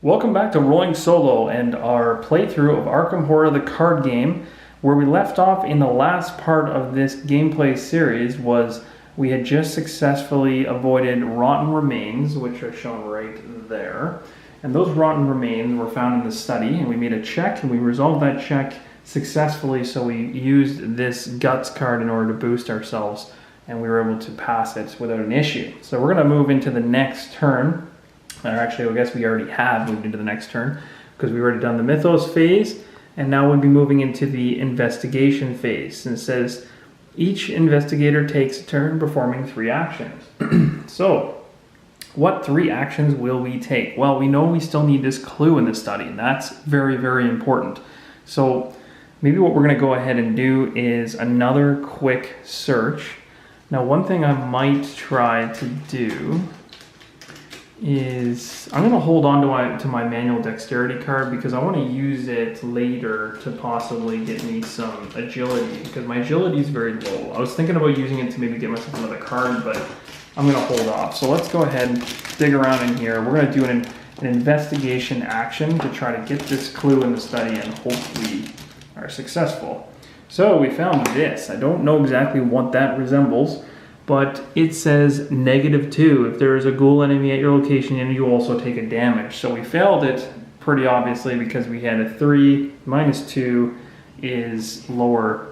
Welcome back to Rolling Solo and our playthrough of Arkham Horror the card game. Where we left off in the last part of this gameplay series was we had just successfully avoided rotten remains, which are shown right there. And those rotten remains were found in the study, and we made a check, and we resolved that check successfully, so we used this Guts card in order to boost ourselves, and we were able to pass it without an issue. So we're going to move into the next turn. Or actually, I guess we already have moved into the next turn because we've already done the mythos phase, and now we'll be moving into the investigation phase. And it says each investigator takes a turn performing 3 actions. So, what 3 actions will we take? Well, we know we still need this clue in the study, and that's very, very important. So, maybe what we're going to go ahead and do is another quick search. Now, one thing I might try to do is I'm going to hold on to my manual dexterity card because I want to use it later to possibly get me some agility, because my agility is very low. I was thinking about using it to maybe get myself another card, but I'm going to hold off. So let's go ahead and dig around in here. We're going to do an investigation action to try to get this clue in the study and hopefully are successful. So we found this. I don't know exactly what that resembles, but it says -2. If there is a ghoul enemy at your location, and you also take a damage. So we failed it pretty obviously because we had a 3. -2 is lower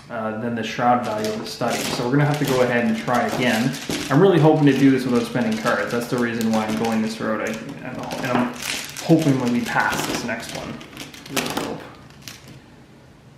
than the shroud value of the study. So we're going to have to go ahead and try again. I'm really hoping to do this without spending cards. That's the reason why I'm going this road. And I'm hoping when we pass this next one.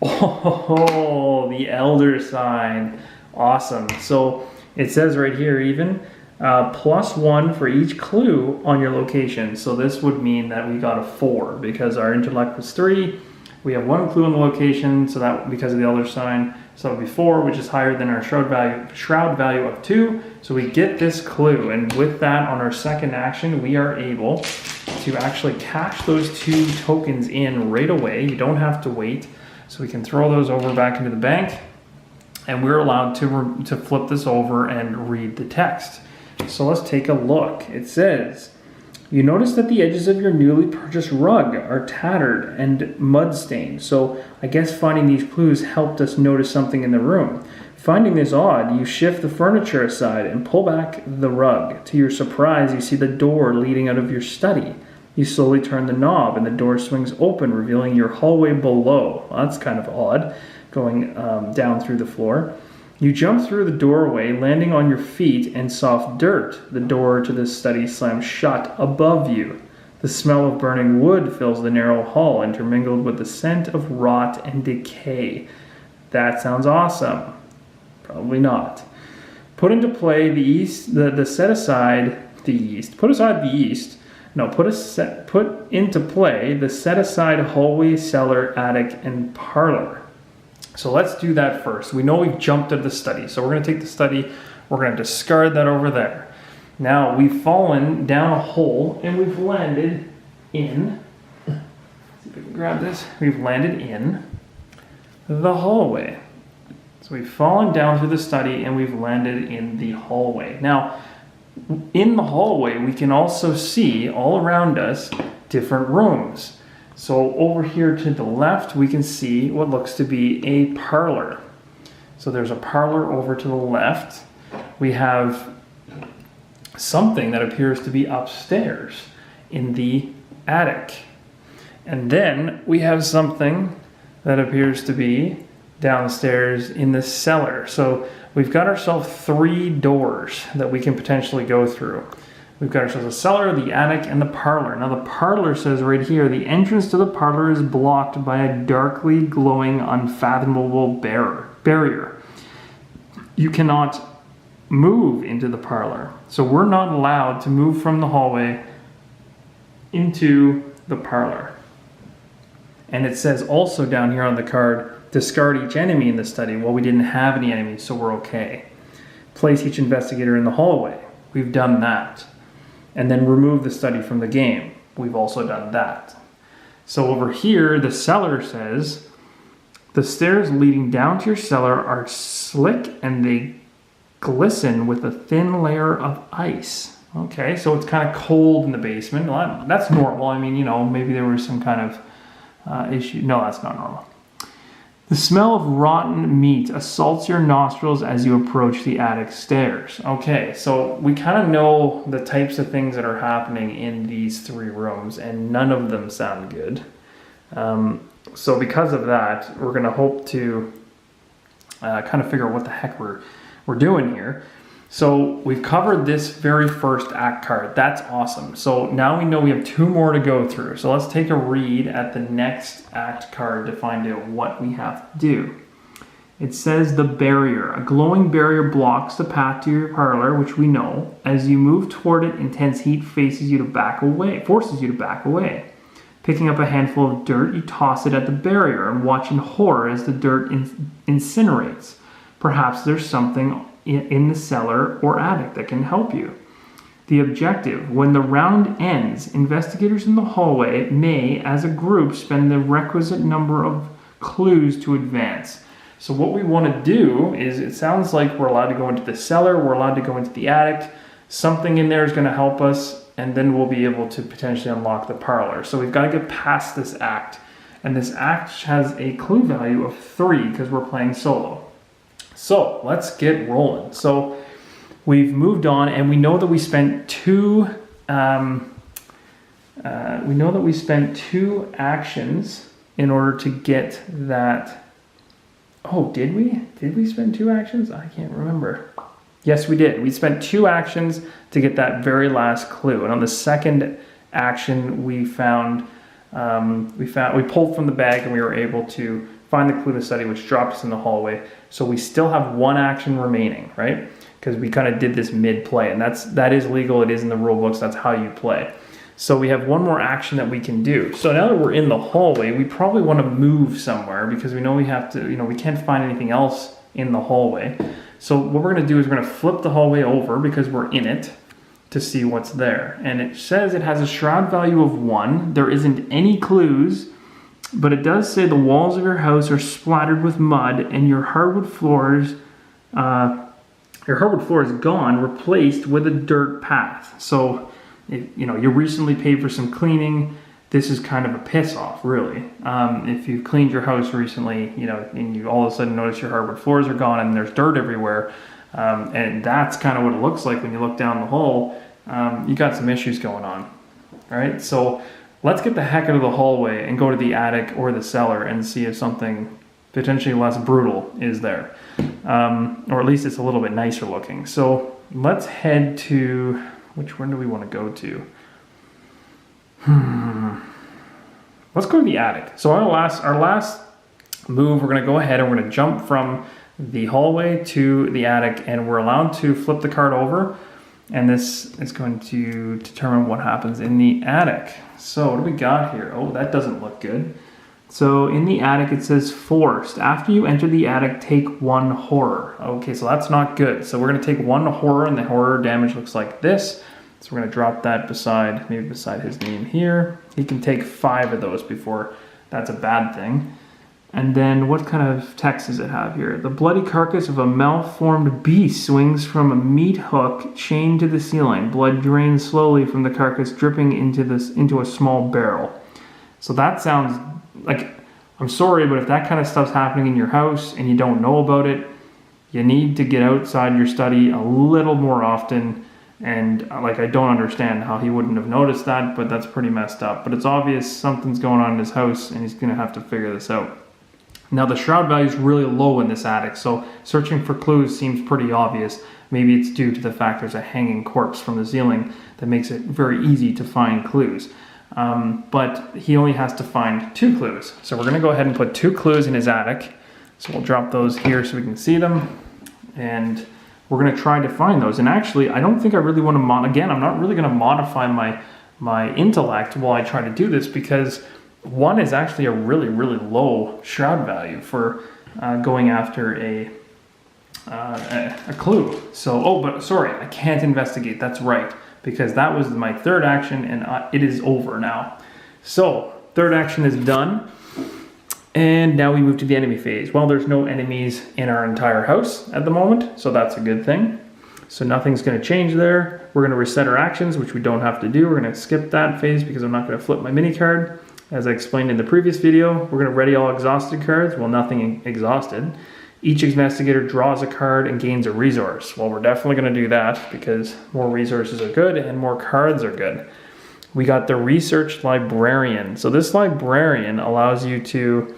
Oh, the Elder Sign. Awesome. So it says right here even +1 for each clue on your location. So this would mean that we got a 4 because our intellect was 3. We have 1 clue on the location, so that because of the Elder Sign, so it would be 4, which is higher than our shroud value of 2. So we get this clue, and with that, on our second action, we are able to actually cash those 2 tokens in right away. You don't have to wait, so we can throw those over back into the bank. And we're allowed to flip this over and read the text. So let's take a look. It says, you notice that the edges of your newly purchased rug are tattered and mud-stained. So I guess finding these clues helped us notice something in the room. Finding this odd, you shift the furniture aside and pull back the rug. To your surprise, you see the door leading out of your study. You slowly turn the knob and the door swings open, revealing your hallway below. Well, that's kind of odd. Going down through the floor. You jump through the doorway, landing on your feet in soft dirt. The door to this study slams shut above you. The smell of burning wood fills the narrow hall, intermingled with the scent of rot and decay. That sounds awesome. Probably not. Put into play the east. Put aside the east. No, put into play the set aside hallway, cellar, attic, and parlor. So let's do that first. We know we've jumped out of the study. So we're going to take the study. We're going to discard that over there. Now we've fallen down a hole and we've landed in. Let's see if we can grab this. We've landed in the hallway. So we've fallen down through the study and we've landed in the hallway. Now, in the hallway, we can also see all around us different rooms. So over here to the left, we can see what looks to be a parlor. So there's a parlor over to the left. We have something that appears to be upstairs in the attic. And then we have something that appears to be downstairs in the cellar. So we've got ourselves 3 doors that we can potentially go through. We've got ourselves a cellar, the attic, and the parlor. Now the parlor says right here, the entrance to the parlor is blocked by a darkly glowing, unfathomable barrier. You cannot move into the parlor. So we're not allowed to move from the hallway into the parlor. And it says also down here on the card, discard each enemy in the study. Well, we didn't have any enemies, so we're okay. Place each investigator in the hallway. We've done that. And then remove the study from the game. We've also done that. So over here, the cellar says, the stairs leading down to your cellar are slick and they glisten with a thin layer of ice. Okay, so it's kind of cold in the basement. Well, that's normal. I mean, you know, maybe there was some kind of issue. No, that's not normal. The smell of rotten meat assaults your nostrils as you approach the attic stairs. Okay, so we kind of know the types of things that are happening in these 3 rooms, and none of them sound good. So because of that, we're going to hope to kind of figure out what the heck we're doing here. So we've covered this very first act card. That's awesome. So now we know we have 2 more to go through. So let's take a read at the next act card to find out what we have to do. It says the barrier. A glowing barrier blocks the path to your parlor, which we know. As you move toward it, intense heat forces you to back away. Picking up a handful of dirt, you toss it at the barrier and watch in horror as the dirt incinerates. Perhaps there's something in the cellar or attic that can help you. The objective: when the round ends, investigators in the hallway may, as a group, spend the requisite number of clues to advance. So what we want to do is, it sounds like we're allowed to go into the cellar, we're allowed to go into the attic, something in there is going to help us, and then we'll be able to potentially unlock the parlor. So we've got to get past this act, and this act has a clue value of 3 because we're playing solo. So let's get rolling. So we've moved on, and we know that we spent 2 actions in order to get that. Oh, did we? Did we spend 2 actions? I can't remember. Yes, we did. We spent 2 actions to get that very last clue. And on the second action, we pulled from the bag, and we were able to find the clue to study, which dropped us in the hallway. So we still have 1 action remaining, right? Because we kind of did this mid-play, and that is legal. It is in the rule books. That's how you play. So we have 1 more action that we can do. So now that we're in the hallway, we probably want to move somewhere because we know we have to, we can't find anything else in the hallway. So what we're going to do is we're going to flip the hallway over because we're in it to see what's there. And it says it has a shroud value of 1. There isn't any clues, but it does say the walls of your house are splattered with mud and your hardwood floor is gone, replaced with a dirt path. So, you recently paid for some cleaning. This is kind of a piss off, really. If you've cleaned your house recently, and you all of a sudden notice your hardwood floors are gone and there's dirt everywhere, and that's kind of what it looks like when you look down the hall, you got some issues going on. All right, so let's get the heck out of the hallway and go to the attic or the cellar and see if something potentially less brutal is there. Or at least it's a little bit nicer looking. So let's head to, which one do we want to go to? Let's go to the attic. So our last move, we're going to go ahead and we're going to jump from the hallway to the attic, and we're allowed to flip the card over, and this is going to determine what happens in the attic. So what do we got here? Oh, that doesn't look good. So in the attic it says forced. After you enter the attic, take 1 horror. Okay, so that's not good. So we're going to take 1 horror, and the horror damage looks like this. So we're going to drop that beside his name here. He can take 5 of those before that's a bad thing. And then what kind of text does it have here? The bloody carcass of a malformed beast swings from a meat hook chained to the ceiling. Blood drains slowly from the carcass, dripping into a small barrel. So that sounds like, I'm sorry, but if that kind of stuff's happening in your house and you don't know about it, you need to get outside your study a little more often. And I don't understand how he wouldn't have noticed that, but that's pretty messed up. But it's obvious something's going on in his house, and he's going to have to figure this out. Now the shroud value is really low in this attic, so searching for clues seems pretty obvious. Maybe it's due to the fact there's a hanging corpse from the ceiling that makes it very easy to find clues. But he only has to find 2 clues. So we're going to go ahead and put 2 clues in his attic. So we'll drop those here so we can see them. And we're going to try to find those. And actually, I don't think I really want to I'm not really going to modify my intellect while I try to do this, because 1 is actually a really, really low shroud value for going after a clue. So, but sorry, I can't investigate. That's right, because that was my 3rd action, and it is over now. So 3rd action is done. And now we move to the enemy phase. Well, there's no enemies in our entire house at the moment, so that's a good thing. So nothing's going to change there. We're going to reset our actions, which we don't have to do. We're going to skip that phase because I'm not going to flip my mini card. As I explained in the previous video, we're going to ready all exhausted cards. Well, nothing exhausted. Each investigator draws a card and gains a resource. Well, we're definitely going to do that because more resources are good and more cards are good. We got the research librarian. So this librarian allows you to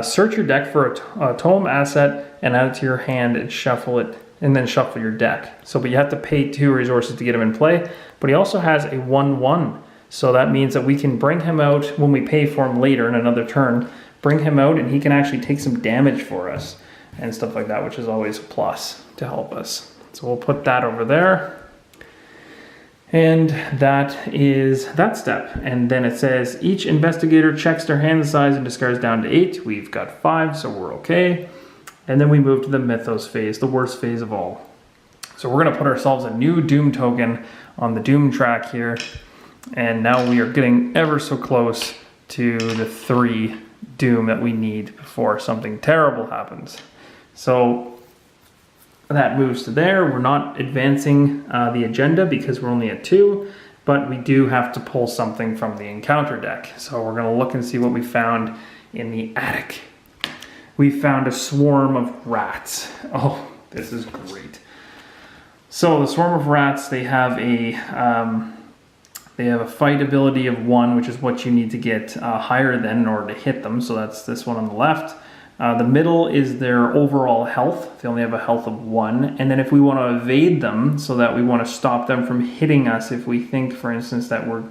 search your deck for a tome asset and add it to your hand and shuffle it, and then shuffle your deck. So, but you have to pay 2 resources to get him in play. But he also has a 1/1. So that means that we can bring him out when we pay for him later in another turn. Bring him out and he can actually take some damage for us and stuff like that, which is always a plus to help us. So we'll put that over there. And that is that step. And then it says each investigator checks their hand size and discards down to 8. We've got 5, so we're okay. And then we move to the mythos phase, the worst phase of all. So we're going to put ourselves a new Doom token on the Doom track here. And now we are getting ever so close to the 3 Doom that we need before something terrible happens. So that moves to there. We're not advancing the agenda because we're only at 2, but we do have to pull something from the encounter deck. So we're going to look and see what we found in the attic. We found a swarm of rats. Oh, this is great. So the swarm of rats, they have a fight ability of 1, which is what you need to get higher than in order to hit them. So that's this one on the left. The middle is their overall health. They only have a health of 1. And then if we want to evade them, so that we want to stop them from hitting us, if we think, for instance, that we're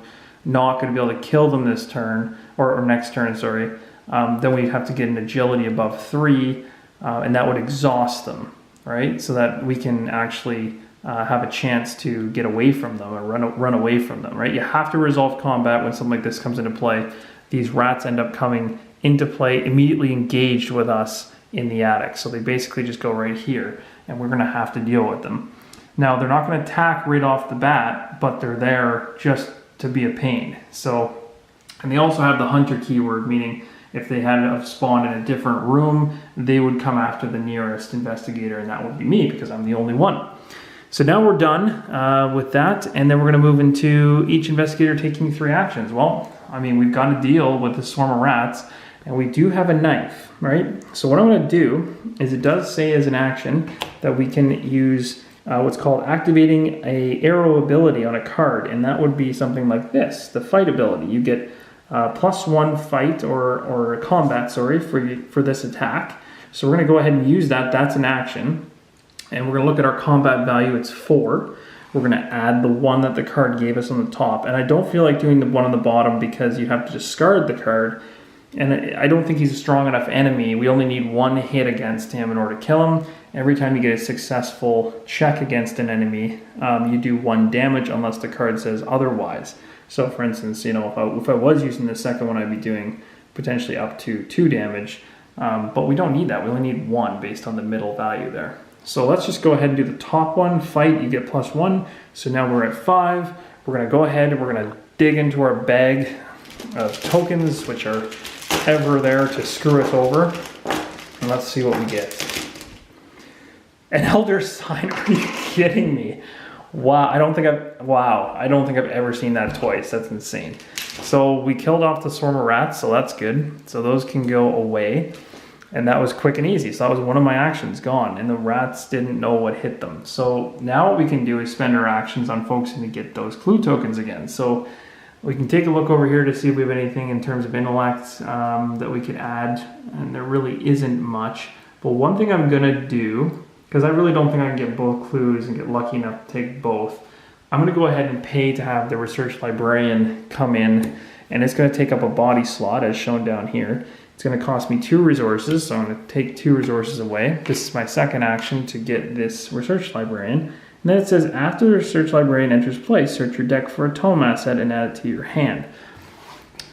not going to be able to kill them this turn, or next turn, sorry, then we have to get an agility above 3, and that would exhaust them, right? So that we can actually have a chance to get away from them or run away from them, right? You have to resolve combat when something like this comes into play. These rats end up coming into play, immediately engaged with us in the attic. So they basically just go right here, and we're going to have to deal with them. Now, they're not going to attack right off the bat, but they're there just to be a pain. So, and they also have the hunter keyword, meaning if they had spawned in a different room, they would come after the nearest investigator, and that would be me because I'm the only one. So now we're done with that, and then we're going to move into each investigator taking 3 actions. Well, I mean, we've got to deal with the swarm of rats, and we do have a knife, right? So what I'm going to do is, it does say as an action that we can use what's called activating a arrow ability on a card, and that would be something like this, the fight ability. You get +1 fight or combat, sorry, for this attack. So we're going to go ahead and use that. That's an action. And we're going to look at our combat value. It's 4. We're going to add the 1 that the card gave us on the top. And I don't feel like doing the 1 on the bottom because you have to discard the card. And I don't think he's a strong enough enemy. We only need 1 hit against him in order to kill him. Every time you get a successful check against an enemy, you do 1 damage unless the card says otherwise. So for instance, you know, if I was using the second one, I'd be doing potentially up to 2 damage. But we don't need that. We only need 1 based on the middle value there. So let's just go ahead and do the top one, fight, you get +1. So now we're at 5. We're going to go ahead and we're going to dig into our bag of tokens, which are ever there to screw us over. And let's see what we get. An Elder Sign, are you kidding me? Wow, I don't think I've ever seen that twice. That's insane. So we killed off the swarm of rats, so that's good. So those can go away. And that was quick and easy. So that was one of my actions gone. And the rats didn't know what hit them. So now what we can do is spend our actions on focusing to get those clue tokens again. So we can take a look over here to see if we have anything in terms of intellect that we could add. And there really isn't much. But one thing I'm going to do, because I really don't think I can get both clues and get lucky enough to take both, I'm going to go ahead and pay to have the research librarian come in. And it's going to take up a body slot as shown down here. It's going to cost me 2 resources, so I'm going to take 2 resources away. This is my second action to get this research librarian. And then it says, after the research librarian enters play, search your deck for a tome asset and add it to your hand.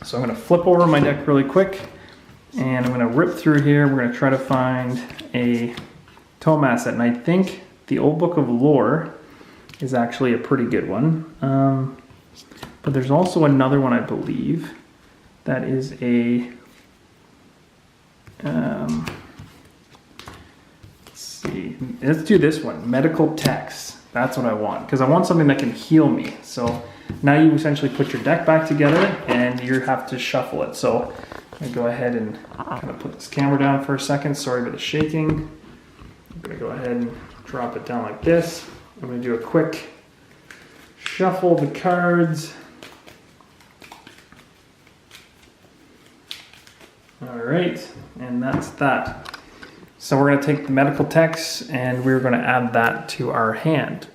So I'm going to flip over my deck really quick, and I'm going to rip through here. We're going to try to find a tome asset, and I think the Old Book of Lore is actually a pretty good one. But there's also another one, I believe, that is a... let's see. Let's do this one, medical text. That's what I want, because I want something that can heal me. So now you essentially put your deck back together and you have to shuffle it. So I'm gonna go ahead and kind of put this camera down for a second. Sorry for the shaking. I'm gonna go ahead and drop it down like this. I'm gonna do a quick shuffle the cards. All right, and that's that. So we're gonna take the medical text and we're gonna add that to our hand.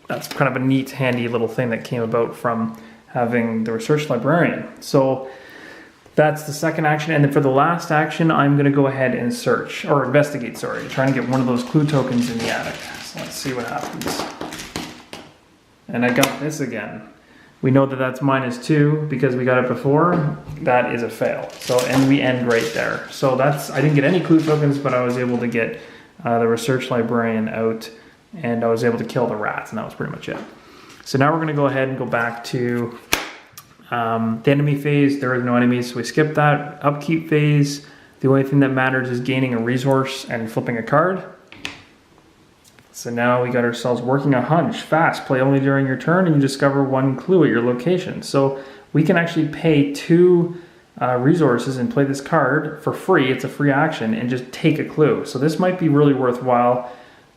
That's kind of a neat, handy little thing that came about from having the research librarian. So that's the second action. And then for the last action, I'm gonna go ahead and search, or investigate, sorry, try and get one of those clue tokens in the attic. So let's see what happens. And I got this again. We know that that's -2 because we got it before. That is a fail. So, and we end right there. So that's, I didn't get any clue tokens, but I was able to get the research librarian out and I was able to kill the rats, and that was pretty much it. So now we're gonna go ahead and go back to the enemy phase. There is no enemies, so we skip that. Upkeep phase, the only thing that matters is gaining a resource and flipping a card. So now we got ourselves working a hunch. Fast, play only during your turn and you discover 1 clue at your location. So we can actually pay 2 resources and play this card for free. It's a free action and just take a clue. So this might be really worthwhile.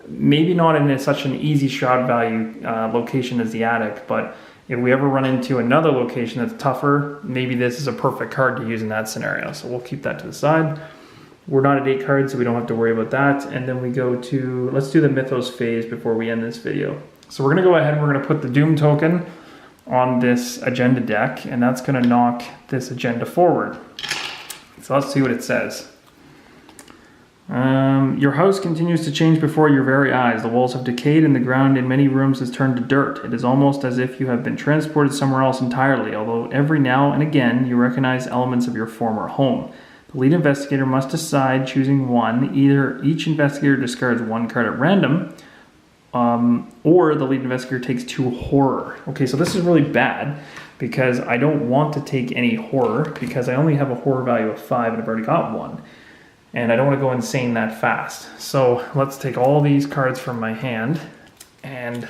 Maybe not in such an easy shroud value location as the attic, but if we ever run into another location that's tougher, maybe this is a perfect card to use in that scenario. So we'll keep that to the side. We're not at 8 cards, so we don't have to worry about that. And then we go to, let's do the mythos phase before we end this video. So we're gonna go ahead and we're gonna put the doom token on this agenda deck, and that's gonna knock this agenda forward. So let's see what it says. Your house continues to change before your very eyes. The walls have decayed and the ground in many rooms has turned to dirt. It is almost as if you have been transported somewhere else entirely, although every now and again you recognize elements of your former home. The lead investigator must decide, choosing one. Either each investigator discards 1 card at random, or the lead investigator takes 2 horror. Okay, so this is really bad because I don't want to take any horror because I only have a horror value of 5 and I've already got 1. And I don't want to go insane that fast. So let's take all these cards from my hand. And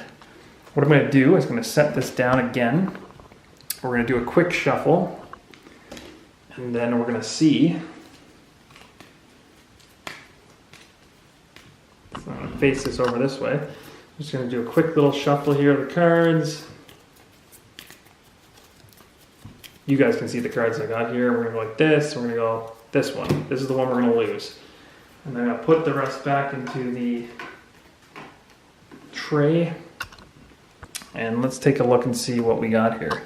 what I'm going to do is going to set this down again. We're going to do a quick shuffle. And then we're going to see. So I'm going to face this over this way. I'm just going to do a quick little shuffle here of the cards. You guys can see the cards I got here. We're going to go like this. We're going to go this one. This is the one we're going to lose. And then I'm going to put the rest back into the tray. And let's take a look and see what we got here.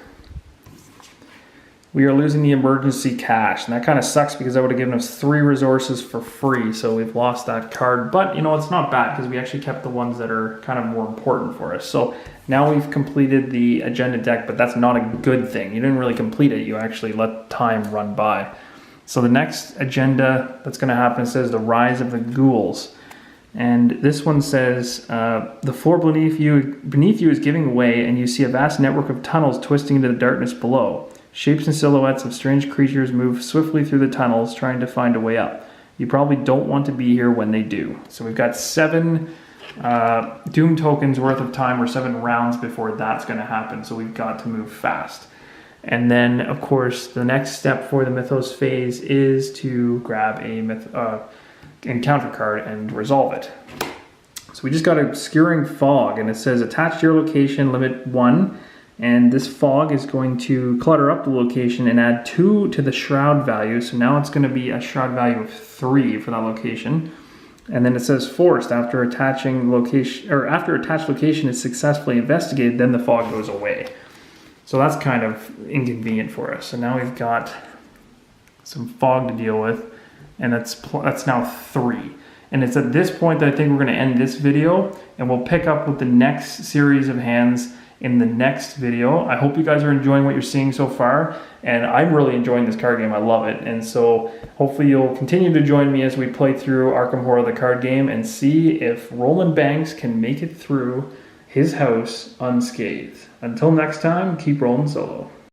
We are losing the emergency cash, and that kind of sucks because that would have given us 3 resources for free, so we've lost that card. But, you know, it's not bad because we actually kept the ones that are kind of more important for us. So now we've completed the agenda deck, but that's not a good thing. You didn't really complete it. You actually let time run by. So the next agenda that's going to happen says the rise of the ghouls. And this one says, the floor beneath you is giving way, and you see a vast network of tunnels twisting into the darkness below. Shapes and silhouettes of strange creatures move swiftly through the tunnels, trying to find a way up. You probably don't want to be here when they do. So we've got 7 doom tokens worth of time, or 7 rounds before that's going to happen. So we've got to move fast. And then, of course, the next step for the mythos phase is to grab a encounter card and resolve it. So we just got a obscuring fog, and it says attach to your location, limit 1. And this fog is going to clutter up the location and add 2 to the shroud value. So now it's going to be a shroud value of 3 for that location. And then it says forced after attaching location, or after attached location is successfully investigated, then the fog goes away. So that's kind of inconvenient for us. So now we've got some fog to deal with, and that's now 3. And it's at this point that I think we're going to end this video, and we'll pick up with the next series of hands in the next video. I hope you guys are enjoying what you're seeing so far, and I'm really enjoying this card game. I love it, and so hopefully you'll continue to join me as we play through Arkham Horror the card game and see if Roland Banks can make it through his house unscathed. Until next time, keep rolling solo.